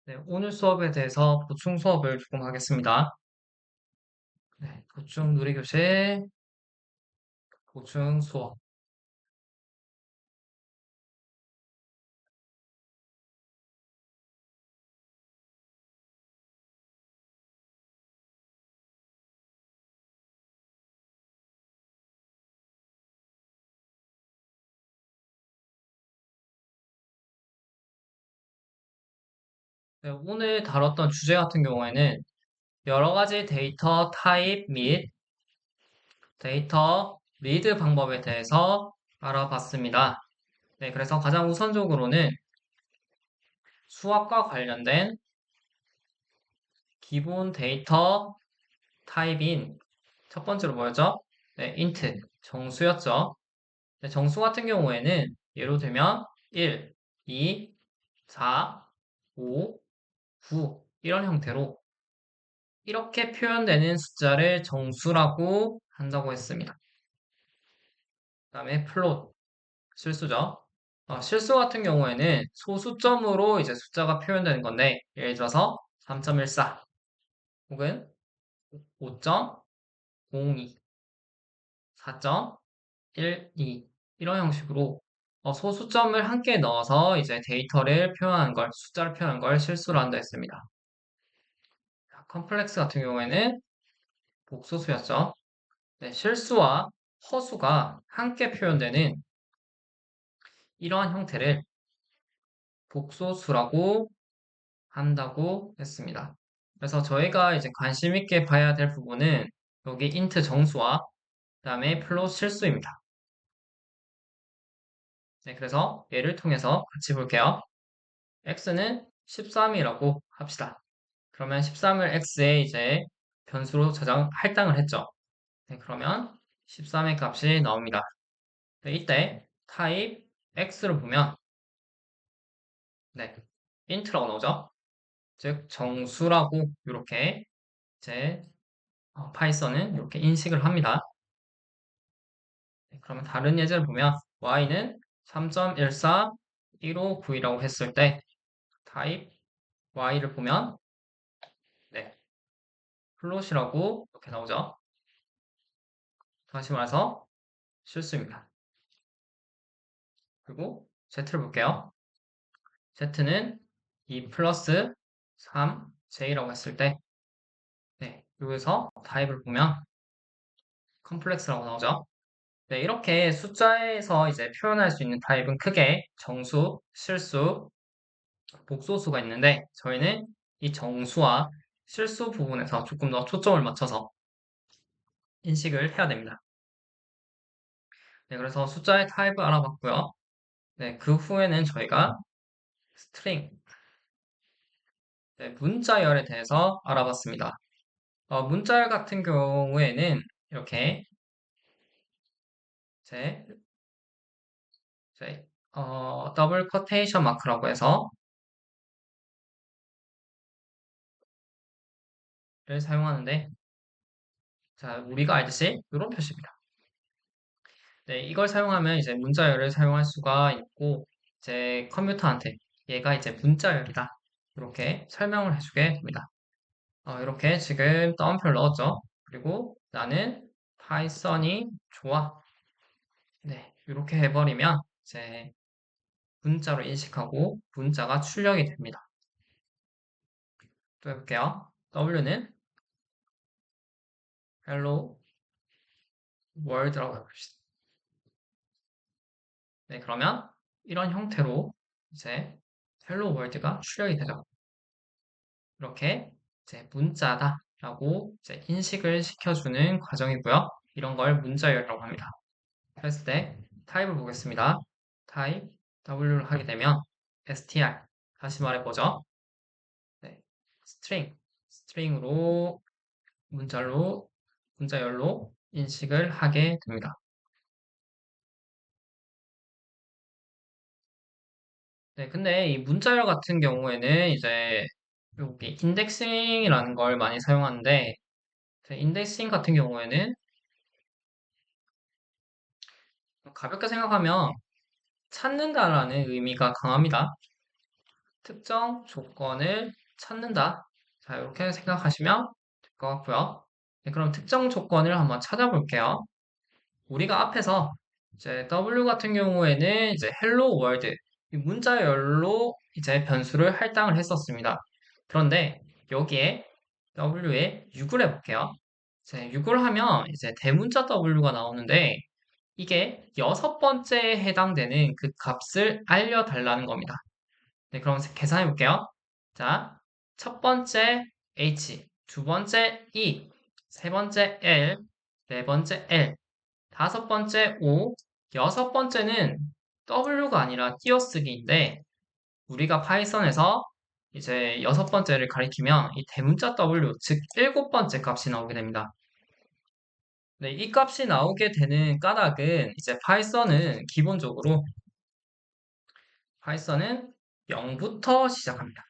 네, 오늘 수업에 대해서 보충 수업을 조금 하겠습니다. 네, 보충 누리교실, 보충 수업. 네, 오늘 다뤘던 주제 같은 경우에는 여러 가지 데이터 타입 및 데이터 리드 방법에 대해서 알아봤습니다. 네, 그래서 가장 우선적으로는 수학과 관련된 기본 데이터 타입인 첫 번째로 뭐였죠? 네, int, 정수였죠. 네, 정수 같은 경우에는 예로 들면 1, 2, 4, 5, 9 이런 형태로 이렇게 표현되는 숫자를 정수라고 한다고 했습니다. 그다음에 플롯, 실수죠. 실수 같은 경우에는 소수점으로 이제 숫자가 표현되는 건데 예를 들어서 3.14 혹은 5.02, 4.12 이런 형식으로 소수점을 함께 넣어서 이제 데이터를 표현하는 걸, 숫자를 표현하는 걸 실수로 한다 했습니다. 컴플렉스 같은 경우에는 복소수였죠. 네, 실수와 허수가 함께 표현되는 이러한 형태를 복소수라고 한다고 했습니다. 그래서 저희가 이제 관심 있게 봐야 될 부분은 여기 int 정수와 그다음에 플롯 실수입니다. 네, 그래서 얘를 통해서 같이 볼게요. x는 13이라고 합시다. 그러면 13을 x에 이제 변수로 할당을 했죠. 네, 그러면 13의 값이 나옵니다. 네, 이때 타입 x를 보면 네, int라고 나오죠. 즉 정수라고 이렇게 이제 파이썬은 이렇게 인식을 합니다. 네, 그러면 다른 예제를 보면 y는 3.14, 159이라고 했을 때 타입 y를 보면 네, 플롯이라고 이렇게 나오죠. 다시 말해서 실수입니다. 그리고 z를 볼게요. z는 2 플러스 3j라고 했을 때 네, 여기서 타입을 보면 컴플렉스라고 나오죠. 네, 이렇게 숫자에서 이제 표현할 수 있는 타입은 크게 정수, 실수, 복소수가 있는데 저희는 이 정수와 실수 부분에서 조금 더 초점을 맞춰서 인식을 해야 됩니다. 네, 그래서 숫자의 타입을 알아봤고요. 네, 그 후에는 저희가 스트링, 네, 문자열에 대해서 알아봤습니다. 문자열 같은 경우에는 이렇게 제, 더블 커테이션 마크라고 해서 를 사용하는데 자, 우리가 알듯이 이런 표시입니다. 네, 이걸 사용하면 이제 문자열을 사용할 수가 있고, 이제 컴퓨터한테 얘가 이제 문자열이다. 이렇게 설명을 해주게 됩니다. 이렇게 지금 따옴표를 넣었죠. 그리고 나는 파이썬이 좋아. 네, 이렇게 해버리면 이제 문자로 인식하고 문자가 출력이 됩니다. 또 해볼게요. W는 hello world라고 해봅시다. 네, 그러면 이런 형태로 이제 hello world가 출력이 되죠. 이렇게 이제 문자다라고 이제 인식을 시켜주는 과정이고요. 이런 걸 문자열이라고 합니다. 그랬을 때 타입을 보겠습니다. 타입 W를 하게 되면 str 다시 말해보죠. 네, 스트링으로 문자열로 인식을 하게 됩니다. 네, 근데 이 문자열 같은 경우에는 이제 여기 인덱싱이라는 걸 많이 사용하는데 인덱싱 같은 경우에는 가볍게 생각하면 찾는다라는 의미가 강합니다. 특정 조건을 찾는다. 자, 이렇게 생각하시면 될 것 같고요. 네, 그럼 특정 조건을 한번 찾아볼게요. 우리가 앞에서 이제 W 같은 경우에는 이제 hello world 이 문자열로 이제 변수를 할당을 했었습니다. 그런데 여기에 W에 6을 해볼게요. 이제 6을 하면 이제 대문자 W가 나오는데 이게 여섯 번째에 해당되는 그 값을 알려달라는 겁니다. 네, 그럼 계산해 볼게요. 자, 첫 번째 H, 두 번째 E, 세 번째 L, 네 번째 L, 다섯 번째 O, 여섯 번째는 W가 아니라 띄어쓰기인데 우리가 파이썬에서 이제 여섯 번째를 가리키면 이 대문자 W, 즉 일곱 번째 값이 나오게 됩니다. 네, 이 값이 나오게 되는 까닭은 이제 파이썬은 0부터 시작합니다.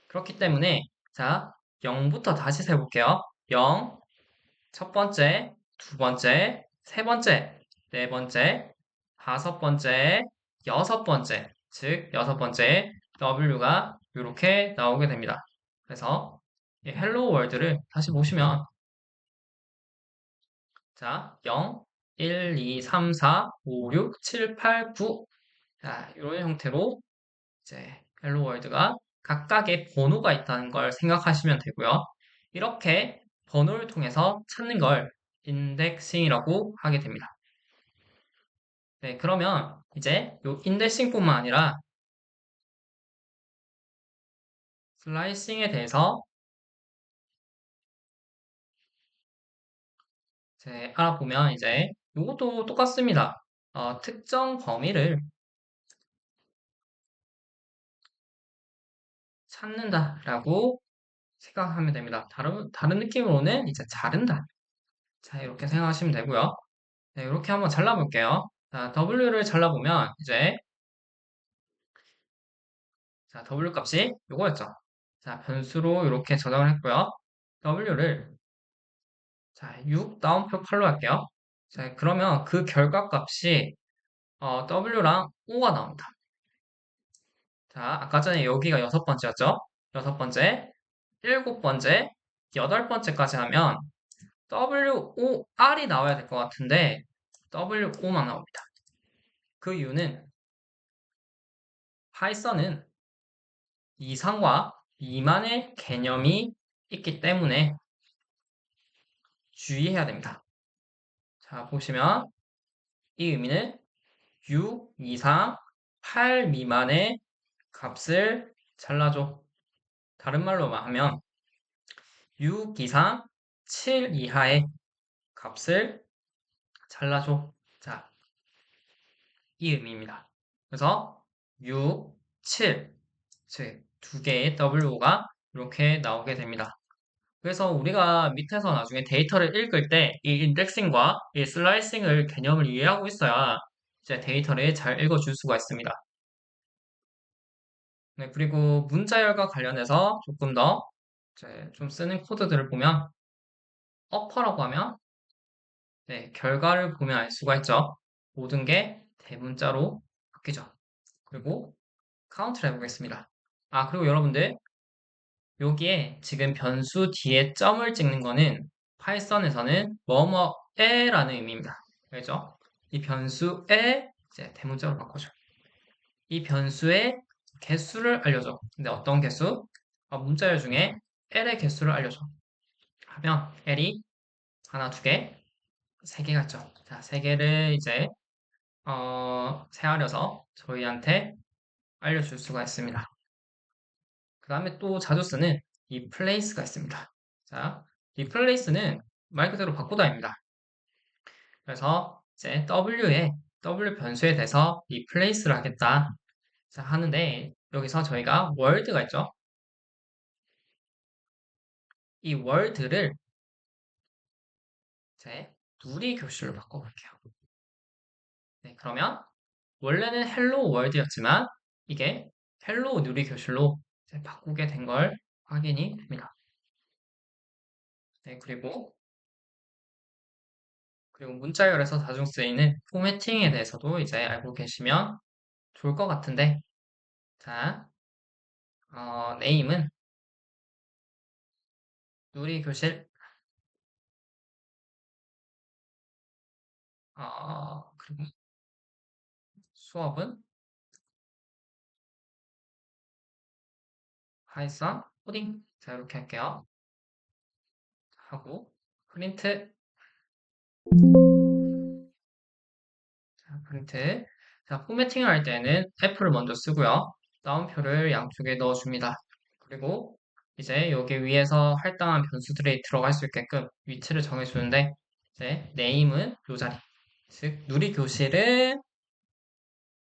그렇기 때문에 자, 0부터 다시 세볼게요. 0, 첫 번째, 두 번째, 세 번째, 네 번째, 다섯 번째, 여섯 번째, 즉 여섯 번째 W가 이렇게 나오게 됩니다. 그래서 이 헬로 월드를 다시 보시면 자, 0, 1, 2, 3, 4, 5, 6, 7, 8, 9 자, 이런 형태로 이제 헬로 월드가 각각의 번호가 있다는 걸 생각하시면 되고요. 이렇게 번호를 통해서 찾는 걸 인덱싱이라고 하게 됩니다. 네, 그러면 이제 이 인덱싱뿐만 아니라 슬라이싱에 대해서 이제 알아보면 이제 이것도 똑같습니다. 특정 범위를 찾는다라고 생각하면 됩니다. 다른 느낌으로는 이제 자른다. 자, 이렇게 생각하시면 되고요. 네, 이렇게 한번 잘라볼게요. 자, W를 잘라보면 이제 자, W 값이 요거였죠. 자, 변수로 이렇게 저장을 했고요. W를 자, 6 다운표 칼로 할게요. 자, 그러면 그 결과값이 W랑 O가 나옵니다. 자, 아까 전에 여기가 여섯 번째였죠? 여섯 번째, 일곱 번째, 여덟 번째까지 하면 WOR이 나와야 될 것 같은데 WO만 나옵니다. 그 이유는 파이썬은 이상과 미만의 개념이 있기 때문에 주의해야 됩니다. 자, 보시면 이 의미는 6 이상 8 미만의 값을 잘라줘. 다른 말로 하면 6 이상 7 이하의 값을 잘라줘. 자, 이 의미입니다. 그래서 6, 7, 즉 두 개의 W가 이렇게 나오게 됩니다. 그래서 우리가 밑에서 나중에 데이터를 읽을 때 이 인덱싱과 이 슬라이싱을 개념을 이해하고 있어야 이제 데이터를 잘 읽어줄 수가 있습니다. 네, 그리고 문자열과 관련해서 조금 더 이제 좀 쓰는 코드들을 보면 어퍼라고 하면 네, 결과를 보면 알 수가 있죠. 모든 게 대문자로 바뀌죠. 그리고 카운트를 해보겠습니다. 아, 그리고 여러분들 여기에 지금 변수 뒤에 점을 찍는 거는 파이썬에서는 뭐뭐에라는 의미입니다. 알죠? 이 변수에 이제 대문자로 바꿔줘. 이 변수의 개수를 알려줘. 근데 어떤 개수? 문자열 중에 L의 개수를 알려줘. 하면 L이 하나, 두 개, 세 개가 있죠. 자, 세 개를 이제 세하려서 저희한테 알려줄 수가 있습니다. 그 다음에 또 자주 쓰는 이 place가 있습니다. 자, 이 place는 말 그대로 바꾸다입니다. 그래서 이제 W 변수에 대해서 이 place를 하겠다. 자, 하는데 여기서 저희가 word가 있죠. 이 word를 이제 누리 교실로 바꿔볼게요. 네, 그러면 원래는 hello world였지만 이게 hello 누리 교실로 이제 바꾸게 된 걸 확인이 됩니다. 네, 그리고 문자열에서 자주 쓰이는 포매팅에 대해서도 이제 알고 계시면 좋을 것 같은데 자, 네임은 누리교실, 그리고 수업은 파이썬, 코딩. 자, 이렇게 할게요. 하고, 프린트, 자, 프린트. 자, 포매팅을 할 때는 F를 먼저 쓰고요. 따옴표를 양쪽에 넣어줍니다. 그리고 이제 여기 위에서 할당한 변수들이 들어갈 수 있게끔 위치를 정해주는데, 이제 name은 요 자리. 즉, 누리교실은,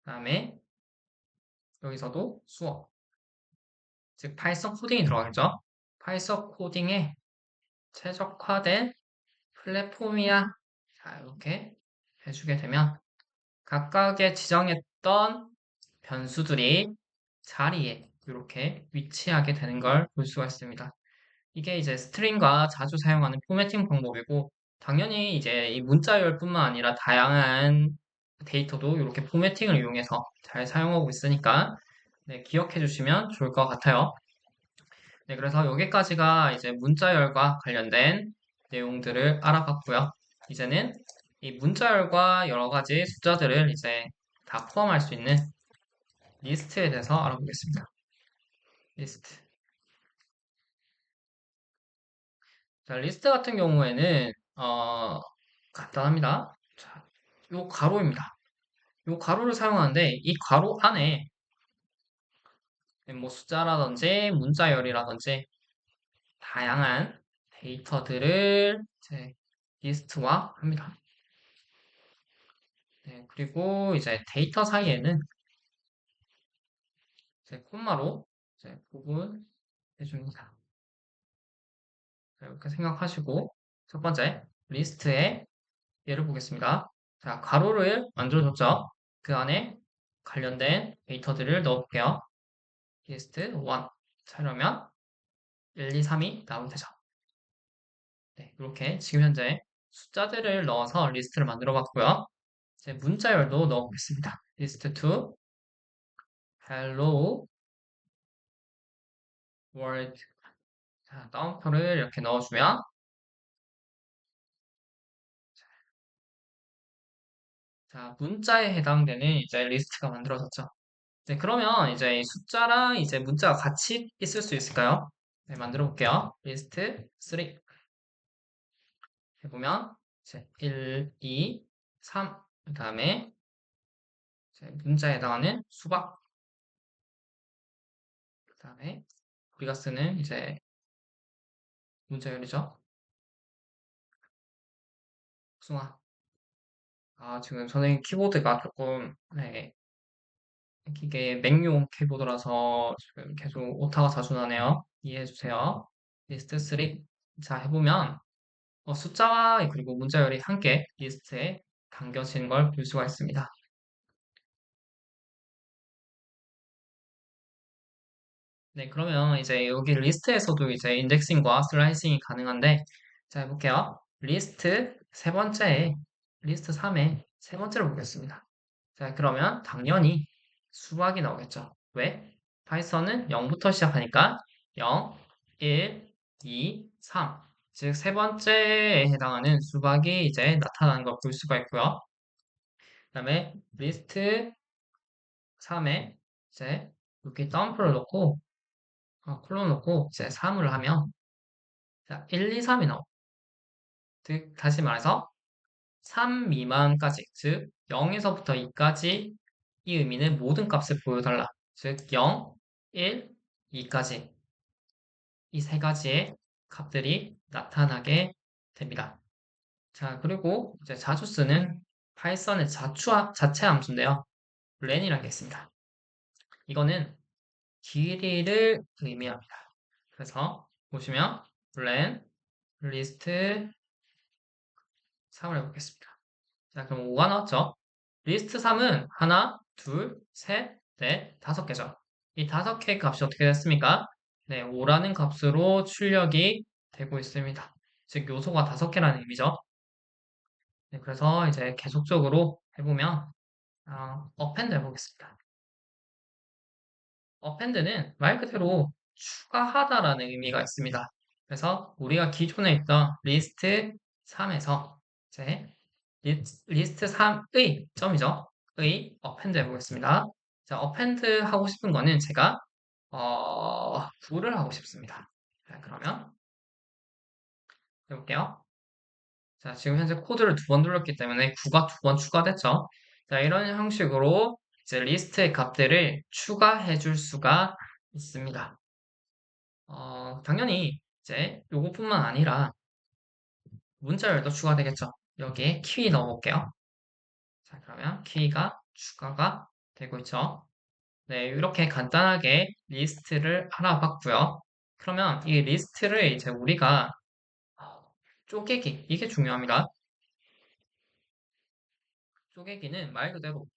그다음에 여기서도 수업. 즉, 파이썬 코딩이 들어가겠죠? 파이썬 코딩에 최적화된 플랫폼이야. 자, 이렇게 해주게 되면 각각의 지정했던 변수들이 자리에 이렇게 위치하게 되는 걸 볼 수가 있습니다. 이게 이제 스트링과 자주 사용하는 포매팅 방법이고, 당연히 이제 이 문자열뿐만 아니라 다양한 데이터도 이렇게 포매팅을 이용해서 잘 사용하고 있으니까 네, 기억해 주시면 좋을 것 같아요. 네, 그래서 여기까지가 이제 문자열과 관련된 내용들을 알아봤고요. 이제는 이 문자열과 여러 가지 숫자들을 이제 다 포함할 수 있는 리스트에 대해서 알아보겠습니다. 리스트. 자, 리스트 같은 경우에는 간단합니다. 자, 요 가로입니다. 요 가로를 사용하는데 이 가로 안에 뭐 숫자라든지 문자열이라든지 다양한 데이터들을 이제 리스트화 합니다. 네, 그리고 이제 데이터 사이에는 이제 콤마로 이제 구분해 줍니다. 이렇게 생각하시고 첫 번째 리스트의 예를 보겠습니다. 자, 가로를 만들어줬죠. 그 안에 관련된 데이터들을 넣어볼게요. 리스트 1. 자, 그러면 1, 2, 3이 나오면 되죠. 네, 이렇게 지금 현재 숫자들을 넣어서 리스트를 만들어 봤고요. 이제 문자열도 넣어보겠습니다. 리스트 2, hello world. 자, 따옴표를 이렇게 넣어주면 자, 문자에 해당되는 이제 리스트가 만들어졌죠. 네, 그러면 이제 이 숫자랑 이제 문자가 같이 있을 수 있을까요? 네, 만들어 볼게요. 리스트 3 해보면 이제 1, 2, 3 그다음에 이제 문자에 해당하는 수박 그다음에 우리가 쓰는 이제 문자열이죠. 복숭아. 지금 선생님 키보드가 조금 네, 이게 맥용 키보드라서 지금 계속 오타가 자주 나네요. 이해해 주세요. 리스트 3. 자, 해보면 숫자와 그리고 문자열이 함께 리스트에 담겨진 걸 볼 수가 있습니다. 네, 그러면 이제 여기 리스트에서도 이제 인덱싱과 슬라이싱이 가능한데, 자, 해볼게요. 리스트 세 번째에, 리스트 3에 세 번째로 보겠습니다. 자, 그러면 당연히 수박이 나오겠죠. 왜? 파이썬은 0부터 시작하니까 0, 1, 2, 3. 즉, 세 번째에 해당하는 수박이 이제 나타나는 걸 볼 수가 있고요. 그 다음에 리스트 3에 이제 여기 따옴표를 넣고 콜론 넣고 이제 3을 하면 자, 1, 2, 3이 나옵니다. 즉 다시 말해서 3 미만까지 즉 0에서부터 2까지 이 의미는 모든 값을 보여달라. 즉 0, 1, 2까지 이 세 가지의 값들이 나타나게 됩니다. 자, 그리고 이제 자주 쓰는 파이썬의 자체 함수인데요. len이라는 게 있습니다. 이거는 길이를 의미합니다. 그래서 보시면 len 리스트 3을 해보겠습니다. 자, 그럼 5가 나왔죠? 리스트 3은 하나, 둘, 셋, 넷, 다섯 개죠. 이 다섯 개의 값이 어떻게 됐습니까? 네, 5라는 값으로 출력이 되고 있습니다. 즉, 요소가 다섯 개라는 의미죠. 네, 그래서 이제 계속적으로 해보면, append 해보겠습니다. append는 말 그대로 추가하다라는 의미가 있습니다. 그래서 우리가 기존에 있던 리스트 3에서 이제 리스트 3의 점이죠. 의 append 해보겠습니다. 자, append 하고 싶은 거는 제가 구를 하고 싶습니다. 자, 그러면 해볼게요. 자, 지금 현재 코드를 2번 눌렀기 때문에 9가 2번 추가됐죠. 자, 이런 형식으로 이제 리스트의 값들을 추가해 줄 수가 있습니다. 당연히 이제 요것뿐만 아니라 문자열도 추가되겠죠. 여기에 키 넣어볼게요. 자, 그러면 키가 추가가 되고 있죠. 네, 이렇게 간단하게 리스트를 알아봤고요. 그러면 이 리스트를 이제 우리가 쪼개기, 이게 중요합니다. 쪼개기는 말 그대로